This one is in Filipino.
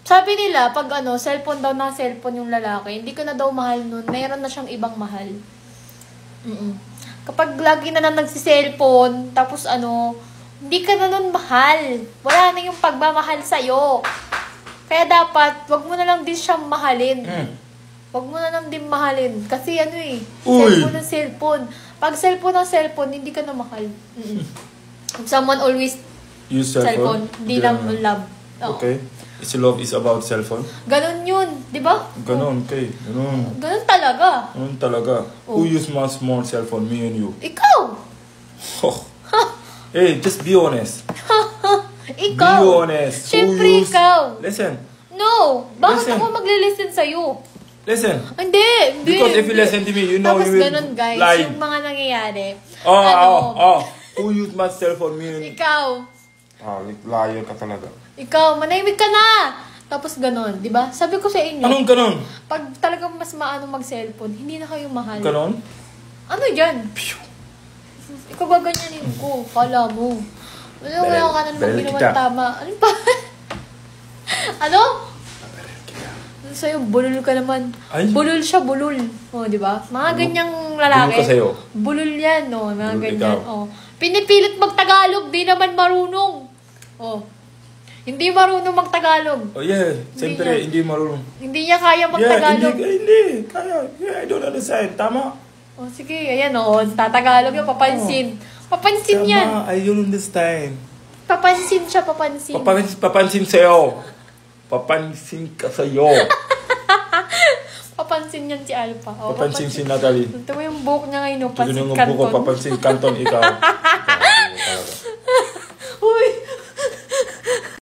Sabi nila, pag cellphone daw na cellphone yung lalaki, hindi ko na daw mahal nun. Mayroon na siyang ibang mahal. Kapag lagi na nagsi-cellphone, tapos hindi ka na nun mahal. Wala na yung pagmamahal sa'yo. Kaya dapat, wag mo na lang din siyang mahalin. Wag mo na lang din mahalin. Kasi cellphone ng cellphone. Pag cellphone ng cellphone, hindi ka na mahal. If someone always use cellphone, hindi lang love. Okay. It's love is about cellphone. Ganon yun, di ba? Ganon, okay. Ganon. Ganon talaga. Ganon talaga. Who use much more cellphone, me and you? Ikaw! Hey, just be honest. Ikaw! Be honest. Siyempre ikaw. Listen. No! Bakit ako magle-listen sa'yo? Listen. Hindi. Because if you listen to me, you know tapos you will ganun, guys, lie. yung mga nangyayari. Who use much cellphone, me and you? Ikaw. Liar ka talaga. Ikaw, manahimik ka na! Tapos ganon, di ba? Sabi ko sa inyo. Anong ganon? Pag talagang mas maano mag-cellphone, hindi na kayo mahal. Ganon? Ano dyan? Ikaw gaganyanin ko, kala mo. Wala ka na naman ginawang tama. Ano pa? Ano? Sa'yo, bulol ka naman. Ay? Bulol siya, bulol. O, di ba? Mga ganyang lalaki. Bulol ka sa'yo? Bulol yan, o. Mga bulol ganyan, o. Pinipilit mag-Tagalog, di naman marunong. O. Hindi marunong mag-Tagalog. Oh, yeah. Siyempre, hindi marunong. Hindi niya kaya mag-Tagalog. Hindi. Kaya. Yeah, I don't understand. Tama. O, sige. Ayan, o. Tatagalog yan. Papansin. Papansin yan. Tama. I don't understand. Papansin siya, papansin. Papansin sa'yo. Papansin ka sa'yo. Papansin yan si Alpha. O, papansin si Natalie. Ito mo yung buhok niya ngayon. Papansin Canton. Papansin Canton ikaw.